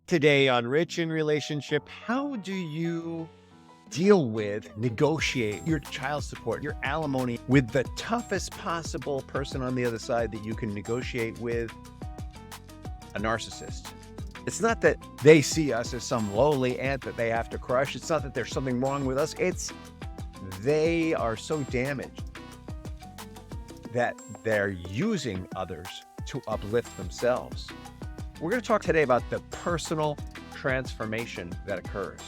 Today on Rich in Relationship, how do you deal with, negotiate your child support, your alimony with the toughest possible person on the other side that you can negotiate with? A narcissist. It's not that they see us as some lowly ant that they have to crush. It's not that there's something wrong with us. It's they are so damaged that they're using others to uplift themselves. We're going to talk today about the personal transformation that occurs,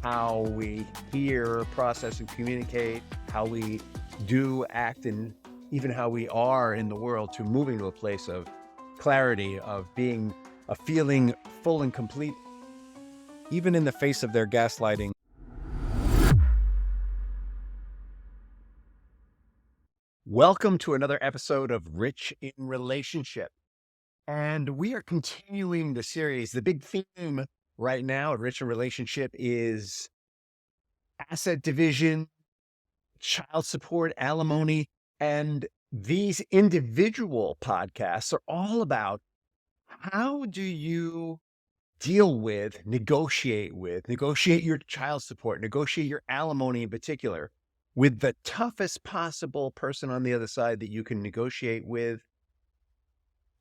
how we hear, process, and communicate, how we do, act, and even how we are in the world to moving to a place of clarity, of being, of feeling full and complete, even in the face of their gaslighting. Welcome to another episode of Rich in Relationship. And we are continuing the series. The big theme right now at Rich in Relationship is asset division, child support, alimony. And these individual podcasts are all about how do you deal with, negotiate your child support, negotiate your alimony in particular, with the toughest possible person on the other side that you can negotiate with,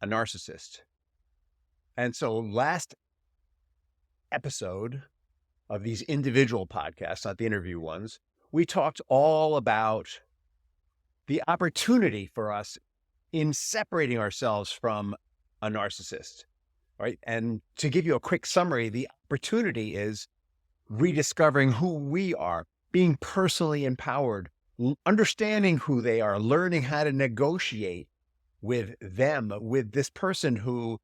a narcissist. And so last episode of these individual podcasts, not the interview ones, we talked all about the opportunity for us in separating ourselves from a narcissist, right? And to give you a quick summary, the opportunity is rediscovering who we are, being personally empowered, understanding who they are, learning how to negotiate with them, with this person who,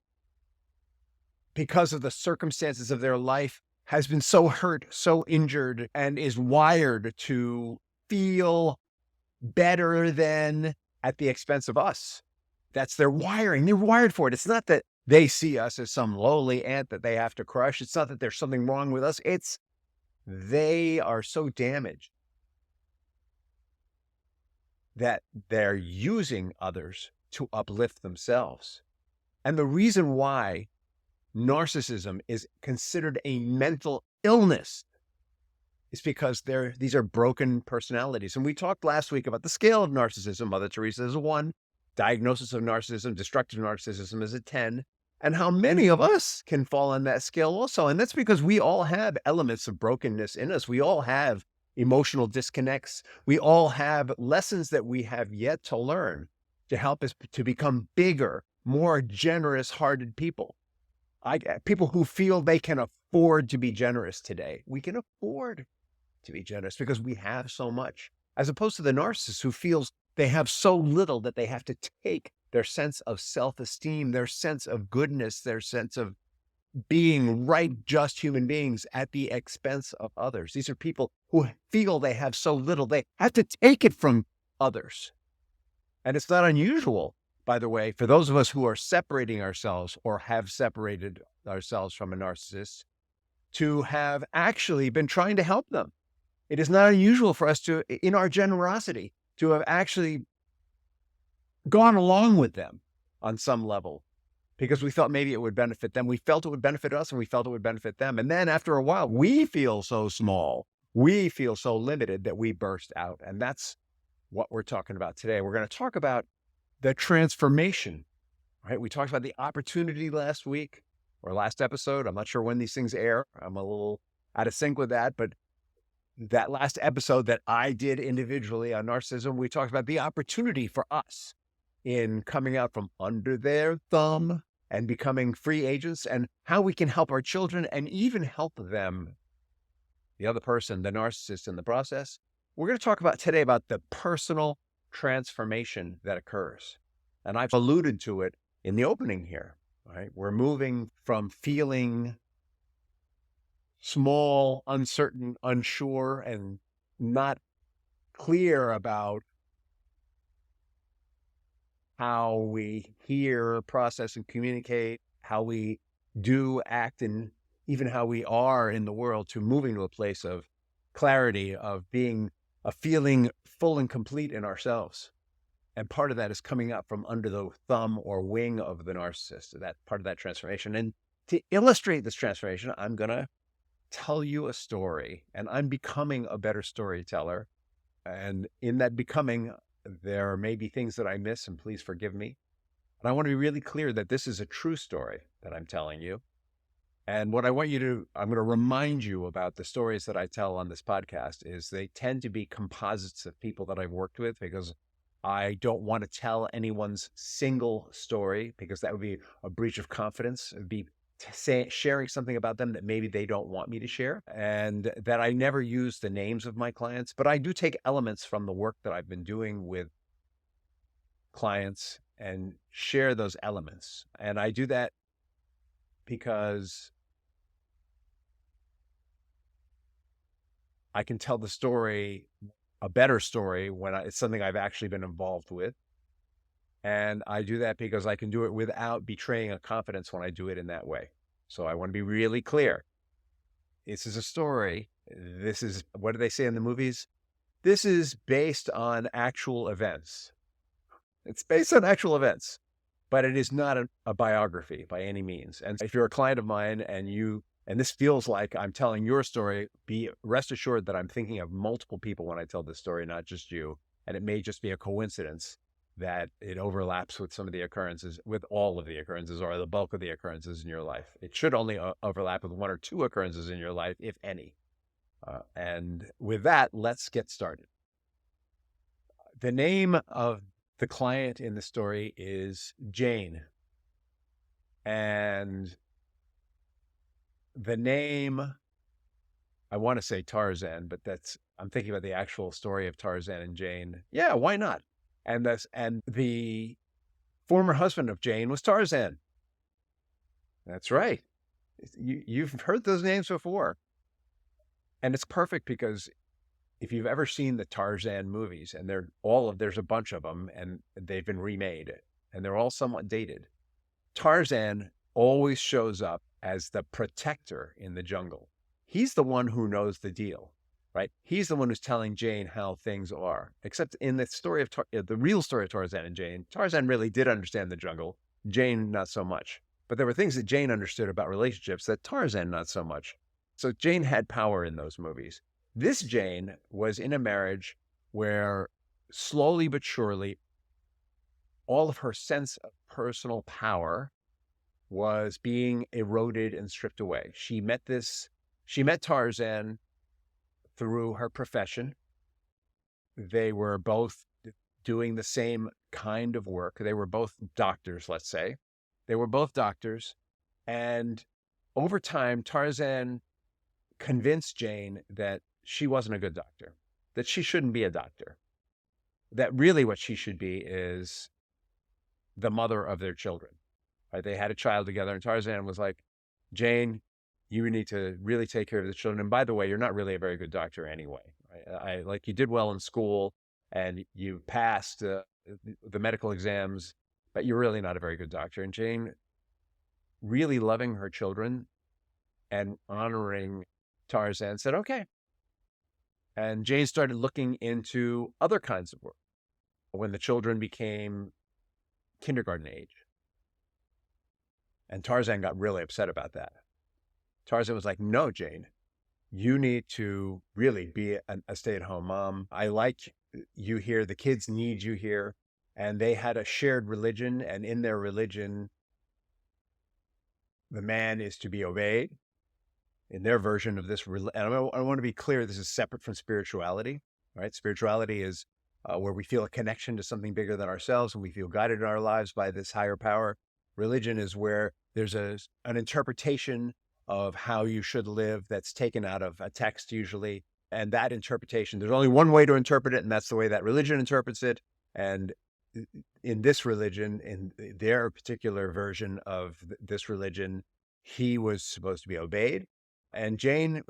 because of the circumstances of their life, has been so hurt, so injured, and is wired to feel better than at the expense of us. That's their wiring. They're wired for it. It's not that they see us as some lowly ant that they have to crush. It's not that there's something wrong with us. It's they are so damaged that they're using others to uplift themselves. And the reason why narcissism is considered a mental illness is because these are broken personalities. And we talked last week about the scale of narcissism. Mother Teresa is a 1, diagnosis of narcissism, destructive narcissism is a 10, and how many of us can fall on that scale also. And that's because we all have elements of brokenness in us. We all have emotional disconnects. We all have lessons that we have yet to learn to help us to become bigger, more generous-hearted people. People who feel they can afford to be generous today. We can afford to be generous because we have so much, as opposed to the narcissist who feels they have so little that they have to take their sense of self-esteem, their sense of goodness, their sense of being right, just human beings at the expense of others. These are people who feel they have so little, they have to take it from others. And it's not unusual, by the way, for those of us who are separating ourselves or have separated ourselves from a narcissist to have actually been trying to help them. It is not unusual for us to, in our generosity, to have actually gone along with them on some level because we felt maybe it would benefit them. We felt it would benefit us and we felt it would benefit them. And then after a while, we feel so small, we feel so limited that we burst out. And that's what we're talking about today. We're going to talk about the transformation, right? We talked about the opportunity last week or last episode. I'm not sure when these things air. I'm a little out of sync with that, but that last episode that I did individually on narcissism, we talked about the opportunity for us in coming out from under their thumb and becoming free agents and how we can help our children and even help them, the other person, the narcissist in the process. We're going to talk about today about the personal transformation that occurs. And I've alluded to it in the opening here, right? We're moving from feeling small, uncertain, unsure, and not clear about how we hear, process, and communicate, how we do, act, and even how we are in the world to moving to a place of clarity, of being, of feeling full and complete in ourselves. And part of that is coming up from under the thumb or wing of the narcissist, that part of that transformation. And To illustrate this transformation, I'm going to tell you a story, and I'm becoming a better storyteller. And in that becoming, there may be things that I miss, and please forgive me. And I want to be really clear that this is a true story that I'm telling you. And what I want you to, I'm going to remind you about the stories that I tell on this podcast is they tend to be composites of people that I've worked with, because I don't want to tell anyone's single story, because that would be a breach of confidence. It would be sharing something about them that maybe they don't want me to share, and that I never use the names of my clients, but I do take elements from the work that I've been doing with clients and share those elements. And I do that because I can tell the story, a better story, when it's something I've actually been involved with. And I do that because I can do it without betraying a confidence when I do it in that way. So I want to be really clear. This is a story. This is, what do they say in the movies? This is based on actual events. It's based on actual events, but it is not a biography by any means. And if you're a client of mine and this feels like I'm telling your story, be rest assured that I'm thinking of multiple people when I tell this story, not just you. And it may just be a coincidence that it overlaps with some of the occurrences, with all of the occurrences or the bulk of the occurrences in your life. It should only overlap with one or two occurrences in your life, if any. And with that, let's get started. The name of the client in the story is Jane. And the name, I want to say Tarzan, but I'm thinking about the actual story of Tarzan and Jane. Yeah, why not? And the former husband of Jane was Tarzan. That's right. You've heard those names before. And it's perfect because if you've ever seen the Tarzan movies, and there's a bunch of them, and they've been remade, and they're all somewhat dated. Tarzan always shows up as the protector in the jungle. He's the one who knows the deal, right? He's the one who's telling Jane how things are. Except in the story of the real story of Tarzan and Jane, Tarzan really did understand the jungle. Jane, not so much. But there were things that Jane understood about relationships that Tarzan, not so much. So Jane had power in those movies. This Jane was in a marriage where slowly but surely, all of her sense of personal power was being eroded and stripped away. She met Tarzan through her profession. They were both doing the same kind of work. They were both doctors, let's say. They were both doctors. And over time, Tarzan convinced Jane that she wasn't a good doctor, that she shouldn't be a doctor, that really what she should be is the mother of their children. Right? They had a child together, and Tarzan was like, Jane, you need to really take care of the children. And by the way, you're not really a very good doctor anyway. Right? You did well in school and you passed the medical exams, but you're really not a very good doctor. And Jane, really loving her children and honoring Tarzan, said, okay. And Jane started looking into other kinds of work when the children became kindergarten age. And Tarzan got really upset about that. Tarzan was like, no, Jane, you need to really be a stay-at-home mom. I like you here. The kids need you here. And they had a shared religion. And in their religion, the man is to be obeyed. In their version of this, and I want to be clear, this is separate from spirituality, right? Spirituality is where we feel a connection to something bigger than ourselves, and we feel guided in our lives by this higher power. Religion is where there's an interpretation of how you should live that's taken out of a text usually. And that interpretation, there's only one way to interpret it, and that's the way that religion interprets it. And in this religion, in their particular version of this religion, he was supposed to be obeyed. And Jane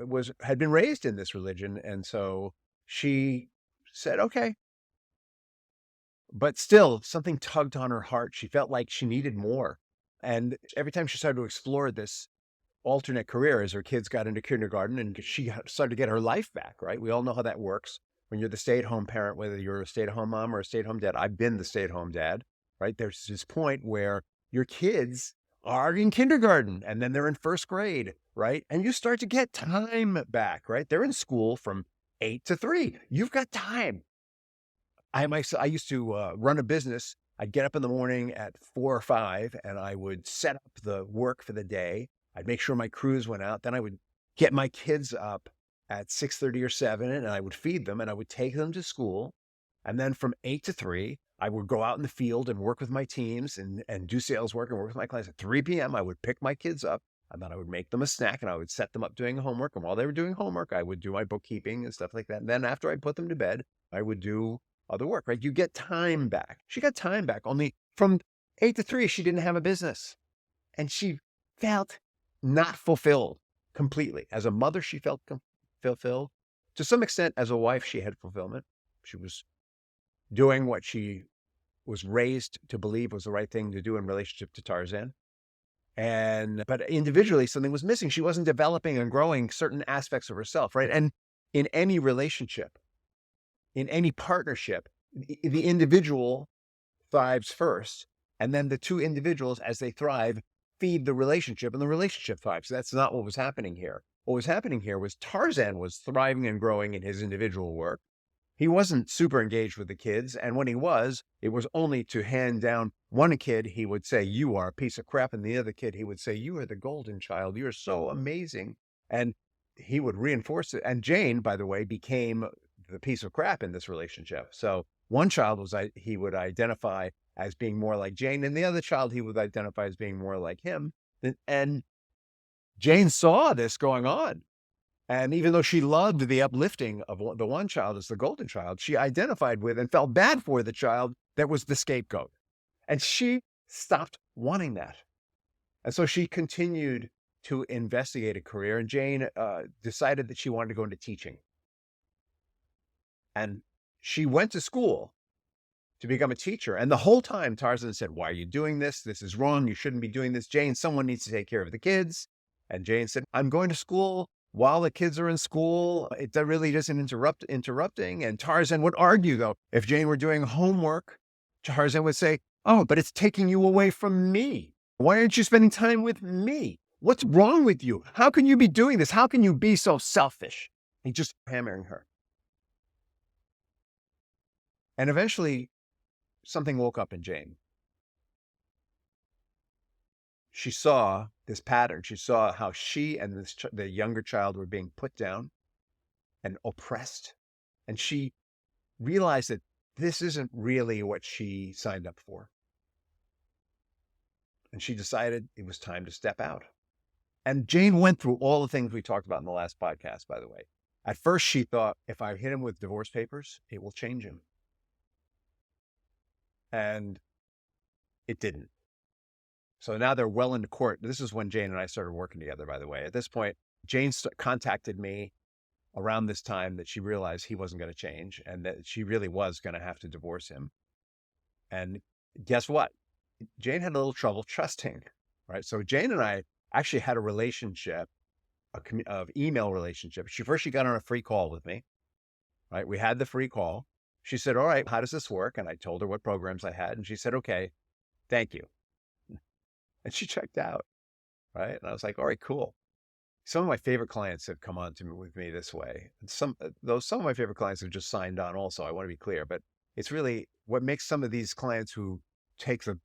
had been raised in this religion, and so she said, okay. But still, something tugged on her heart. She felt like she needed more. And every time she started to explore this alternate career as her kids got into kindergarten and she started to get her life back, right? We all know how that works when you're the stay-at-home parent, whether you're a stay-at-home mom or a stay-at-home dad. I've been the stay-at-home dad, right? There's this point where your kids are in kindergarten, and then they're in first grade, right? And you start to get time back, right? They're in school from 8 to 3. You've got time. I used to run a business. I'd get up in the morning at 4 or 5, and I would set up the work for the day. I'd make sure my crews went out. Then I would get my kids up at 6:30 or 7, and I would feed them, and I would take them to school. And then from 8 to 3, I would go out in the field and work with my teams and do sales work and work with my clients. At 3 p.m., I would pick my kids up, and then I would make them a snack, and I would set them up doing homework. And while they were doing homework, I would do my bookkeeping and stuff like that. And then after I put them to bed, I would do other work, right? You get time back. She got time back. Only from 8 to 3, she didn't have a business. And she felt not fulfilled completely. As a mother, she felt fulfilled. To some extent, as a wife, she had fulfillment. She was doing what she was raised to believe was the right thing to do in relationship to Tarzan. But individually, something was missing. She wasn't developing and growing certain aspects of herself, right? And in any relationship, in any partnership, the individual thrives first, and then the two individuals, as they thrive, feed the relationship, and the relationship thrives. That's not what was happening here. What was happening here was Tarzan was thriving and growing in his individual work. He wasn't super engaged with the kids, and when he was, it was only to hand down. One kid, he would say, "You are a piece of crap," and the other kid, he would say, "You are the golden child. You are so amazing." And he would reinforce it. And Jane, by the way, became the piece of crap in this relationship. So one child he would identify as being more like Jane, and the other child he would identify as being more like him. And Jane saw this going on. And even though she loved the uplifting of the one child as the golden child, she identified with and felt bad for the child that was the scapegoat. And she stopped wanting that. And so she continued to investigate a career. And Jane decided that she wanted to go into teaching. And she went to school to become a teacher. And the whole time Tarzan said, "Why are you doing this? This is wrong. You shouldn't be doing this. Jane, someone needs to take care of the kids." And Jane said, "I'm going to school while the kids are in school. It really doesn't interrupting." And Tarzan would argue, though, if Jane were doing homework, Tarzan would say, "Oh, but it's taking you away from me. Why aren't you spending time with me? What's wrong with you? How can you be doing this? How can you be so selfish?" He just hammering her. And eventually something woke up in Jane. She saw this pattern. She saw how she and the younger child were being put down and oppressed. And she realized that this isn't really what she signed up for. And she decided it was time to step out. And Jane went through all the things we talked about in the last podcast, by the way. At first, she thought, if I hit him with divorce papers, it will change him. And it didn't. So now they're well into court. This is when Jane and I started working together, by the way. At this point, Jane contacted me around this time that she realized he wasn't going to change and that she really was going to have to divorce him. And guess what? Jane had a little trouble trusting, right? So Jane and I actually had a relationship, of email relationship. She got on a free call with me, right? We had the free call. She said, "All right, how does this work?" And I told her what programs I had. And she said, "Okay, thank you." And she checked out, right? And I was like, "All right, cool." Some of my favorite clients have come on to me with me this way. And some of my favorite clients have just signed on also. I want to be clear, but it's really what makes some of these clients who take the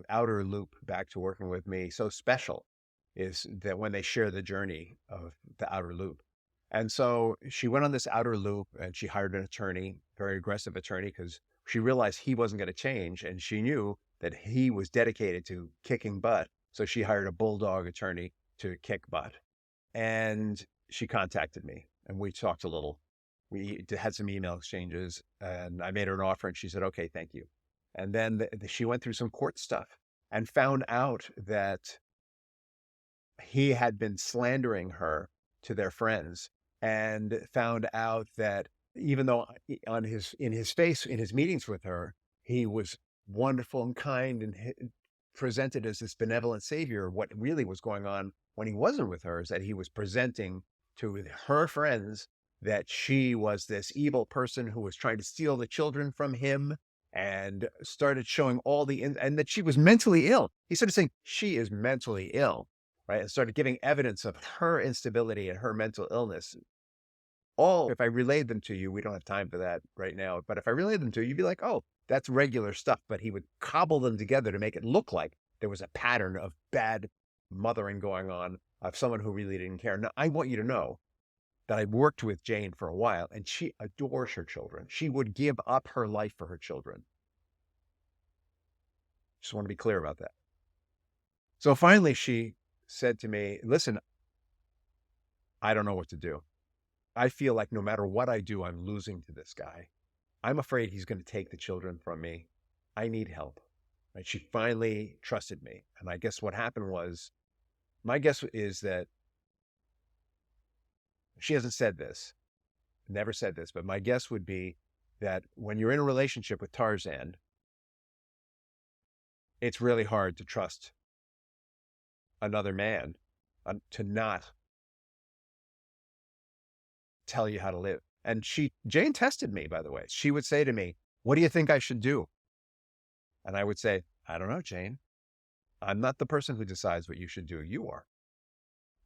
outer loop back to working with me so special is that when they share the journey of the outer loop. And so she went on this outer loop and she hired an attorney, very aggressive attorney, because she realized he wasn't going to change. And she knew that he was dedicated to kicking butt. So she hired a bulldog attorney to kick butt. And she contacted me and we talked a little. We had some email exchanges and I made her an offer and she said, "Okay, thank you." And then she went through some court stuff and found out that he had been slandering her to their friends, and found out that even though in his meetings with her, he was wonderful and kind and presented as this benevolent savior, what really was going on when he wasn't with her is that he was presenting to her friends that she was this evil person who was trying to steal the children from him and started showing all and that she was mentally ill. He started saying she is mentally ill, right? And started giving evidence of her instability and her mental illness. All, if I relayed them to you, we don't have time for that right now, but if I relayed them to you, you'd be like, oh, that's regular stuff. But he would cobble them together to make it look like there was a pattern of bad mothering going on, of someone who really didn't care. Now, I want you to know that I worked with Jane for a while, and she adores her children. She would give up her life for her children. Just want to be clear about that. So finally, she said to me, listen, I don't know what to do. I feel like no matter what I do, I'm losing to this guy. I'm afraid he's going to take the children from me. I need help. Right? She finally trusted me. And I guess what happened was, my guess is that she hasn't said this, never said this, but my guess would be that when you're in a relationship with Tarzan, it's really hard to trust another man to not tell you how to live. And Jane tested me, by the way. She would say to me, what do you think I should do? And I would say, I don't know, Jane. I'm not the person who decides what you should do. You are.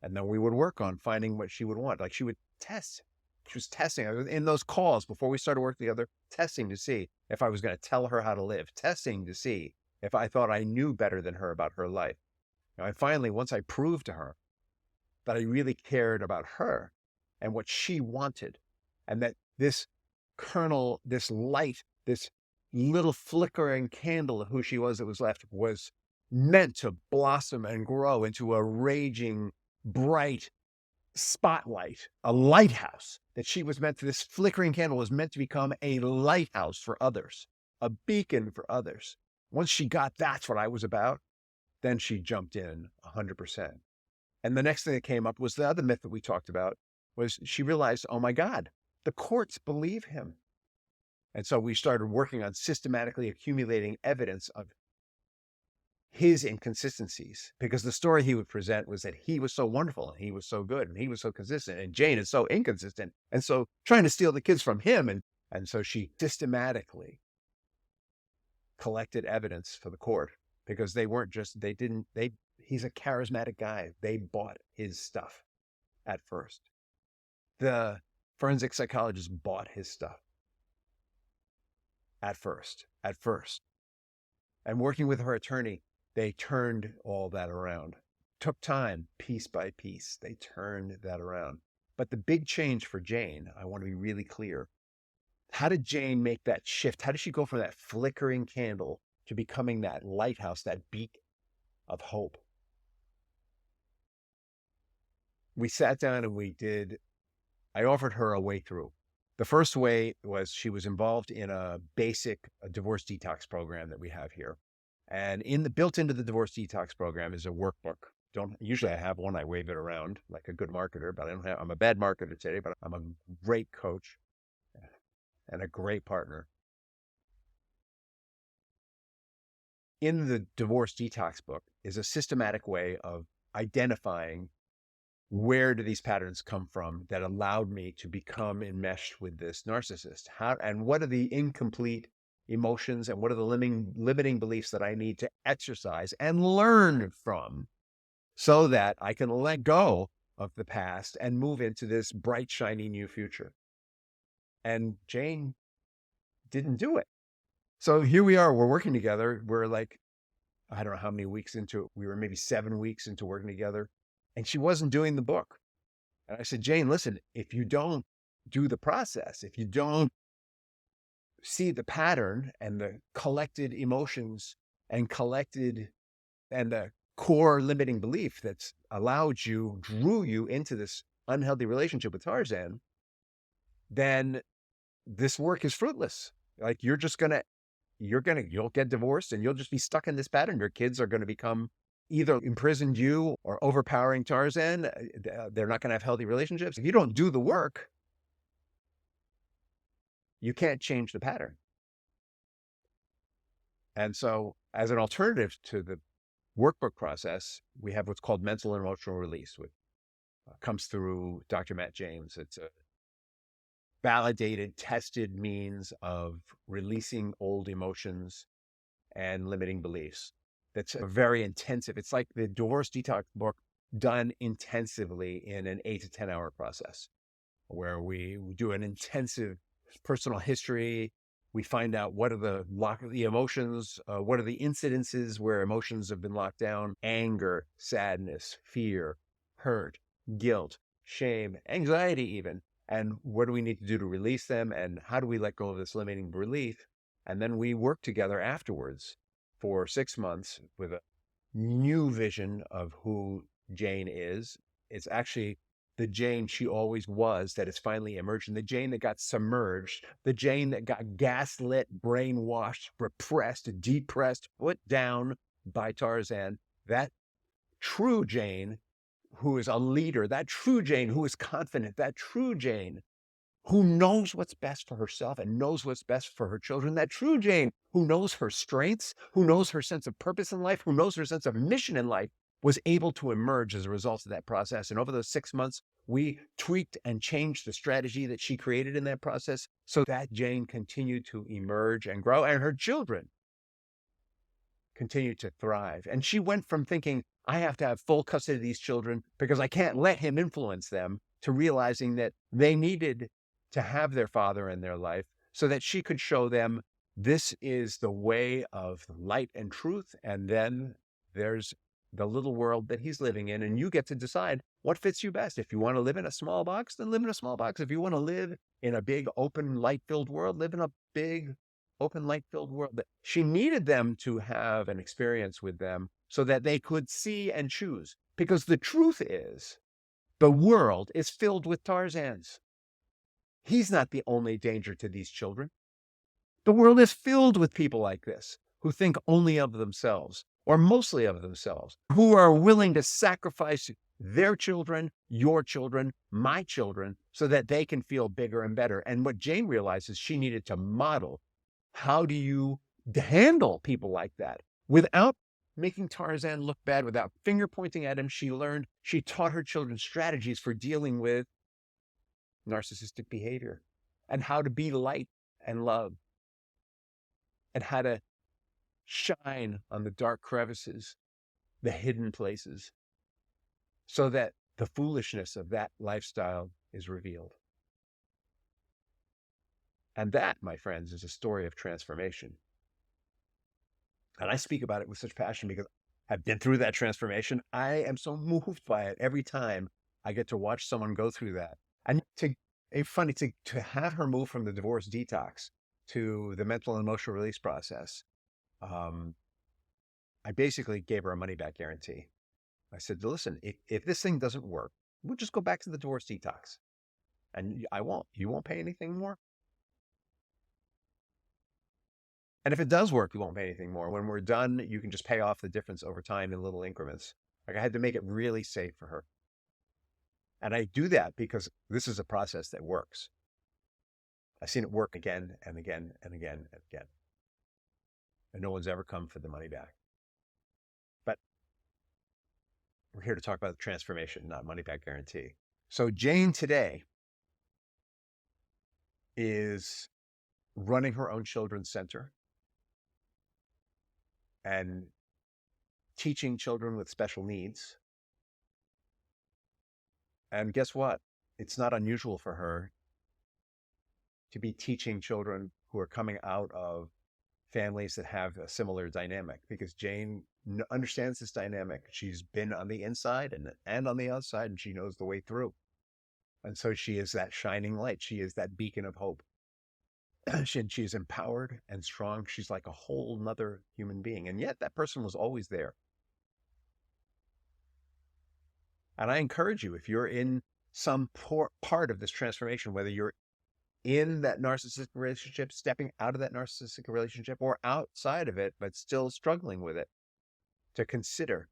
And then we would work on finding what she would want. Like she would test. She was testing. I was in those calls before we started working together, testing to see if I was going to tell her how to live, testing to see if I thought I knew better than her about her life. And finally, once I proved to her that I really cared about her and what she wanted, and that this kernel, this light, this little flickering candle of who she was that was left was meant to blossom and grow into a raging, bright spotlight, a lighthouse, that she was meant to, this flickering candle was meant to become a lighthouse for others, a beacon for others. Once she got that's what I was about, then she jumped in 100%. And the next thing that came up was the other myth that we talked about, was she realized, oh my God, the courts believe him. And so we started working on systematically accumulating evidence of his inconsistencies, because the story he would present was that he was so wonderful and he was so good and he was so consistent, and Jane is so inconsistent. And so trying to steal the kids from him. And so she systematically collected evidence for the court, because they weren't just, he's a charismatic guy. They bought his stuff at first. The forensic psychologist bought his stuff at first. And working with her attorney, they turned all that around. Took time, piece by piece. They turned that around. But the big change for Jane, I want to be really clear. How did Jane make that shift? How did she go from that flickering candle to becoming that lighthouse, that beacon of hope? We sat down and I offered her a way through. The first way was she was involved in a basic divorce detox program that we have here. And built into the divorce detox program is a workbook. Usually I have one, I wave it around like a good marketer, but I'm a bad marketer today, but I'm a great coach and a great partner. In the divorce detox book is a systematic way of identifying where do these patterns come from that allowed me to become enmeshed with this narcissist? And what are the incomplete emotions and what are the limiting beliefs that I need to exercise and learn from, so that I can let go of the past and move into this bright, shiny new future? And Jane didn't do it. So here we are, we're working together. We're like, I don't know how many weeks into it. We were maybe 7 weeks into working together, and she wasn't doing the book. And I said, Jane, listen, if you don't do the process, if you don't see the pattern and the collected emotions and the core limiting belief that's drew you into this unhealthy relationship with Tarzan, then this work is fruitless. Like you'll get divorced and you'll just be stuck in this pattern. Your kids are going to become either imprisoned you or overpowering Tarzan. They're not going to have healthy relationships. If you don't do the work, you can't change the pattern. And so as an alternative to the workbook process, we have what's called mental and emotional release, which comes through Dr. Matt James. It's validated, tested means of releasing old emotions and limiting beliefs. That's a very intensive. It's like the divorce detox book done intensively in an 8 to 10 hour process where we do an intensive personal history. We find out what are the emotions, what are the incidences where emotions have been locked down: anger, sadness, fear, hurt, guilt, shame, anxiety, even. And what do we need to do to release them? And how do we let go of this limiting belief? And then we work together afterwards for 6 months with a new vision of who Jane is. It's actually the Jane she always was that is finally emerging, the Jane that got submerged, the Jane that got gaslit, brainwashed, repressed, depressed, put down by Tarzan. That true Jane who is a leader, that true Jane who is confident, that true Jane who knows what's best for herself and knows what's best for her children, that true Jane who knows her strengths, who knows her sense of purpose in life, who knows her sense of mission in life, was able to emerge as a result of that process. And over those 6 months, we tweaked and changed the strategy that she created in that process so that Jane continued to emerge and grow, and her children continued to thrive. And she went from thinking, I have to have full custody of these children because I can't let him influence them, to realizing that they needed to have their father in their life so that she could show them this is the way of light and truth. And then there's the little world that he's living in, and you get to decide what fits you best. If you want to live in a small box, then live in a small box. If you want to live in a big, open, light-filled world, live in a big, open, light-filled world. But she needed them to have an experience with them so that they could see and choose. Because the truth is, the world is filled with Tarzans. He's not the only danger to these children. The world is filled with people like this who think only of themselves, or mostly of themselves, who are willing to sacrifice their children, your children, my children, so that they can feel bigger and better. And what Jane realizes, she needed to model, how do you handle people like that without making Tarzan look bad, without finger pointing at him. She taught her children strategies for dealing with narcissistic behavior and how to be light and love and how to shine on the dark crevices, the hidden places, so that the foolishness of that lifestyle is revealed. And that, my friends, is a story of transformation. And I speak about it with such passion because I've been through that transformation. I am so moved by it every time I get to watch someone go through that. And it's funny to have her move from the divorce detox to the mental and emotional release process. I basically gave her a money back guarantee. I said, listen, if this thing doesn't work, we'll just go back to the divorce detox. And you won't pay anything more. And if it does work, you won't pay anything more. When we're done, you can just pay off the difference over time in little increments. Like, I had to make it really safe for her. And I do that because this is a process that works. I've seen it work again and again and again and again. And no one's ever come for the money back. But we're here to talk about the transformation, not money back guarantee. So Jane today is running her own children's center and teaching children with special needs. And guess what? It's not unusual for her to be teaching children who are coming out of families that have a similar dynamic, because Jane understands this dynamic. She's been on the inside and on the outside, and she knows the way through. And so she is that shining light. She is that beacon of hope. She is empowered and strong. She's like a whole nother human being. And yet that person was always there. And I encourage you, if you're in some part of this transformation, whether you're in that narcissistic relationship, stepping out of that narcissistic relationship, or outside of it, but still struggling with it, to consider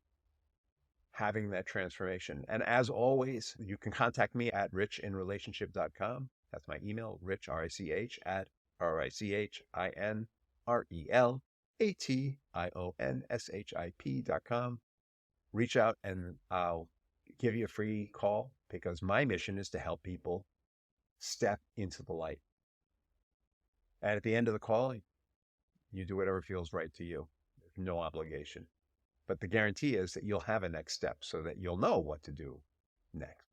having that transformation. And as always, you can contact me at richinrelationship.com. That's my email, rich, R-I-C-H, at RICHINRELATIONSHIP.com. Reach out and I'll give you a free call, because my mission is to help people step into the light. And at the end of the call, you do whatever feels right to you. There's no obligation. But the guarantee is that you'll have a next step so that you'll know what to do next.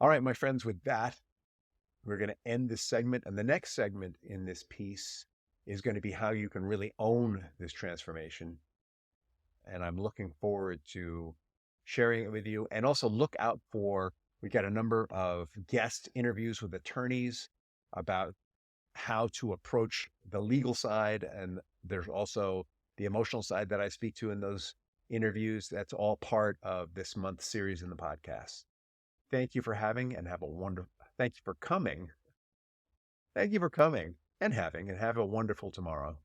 All right, my friends, with that, we're going to end this segment. And the next segment in this piece is going to be how you can really own this transformation. And I'm looking forward to sharing it with you. And also look out for, we got a number of guest interviews with attorneys about how to approach the legal side. And there's also the emotional side that I speak to in those interviews. That's all part of this month's series in the podcast. Thank you for having and have a wonderful, thank you for coming. Thank you for coming and have a wonderful tomorrow.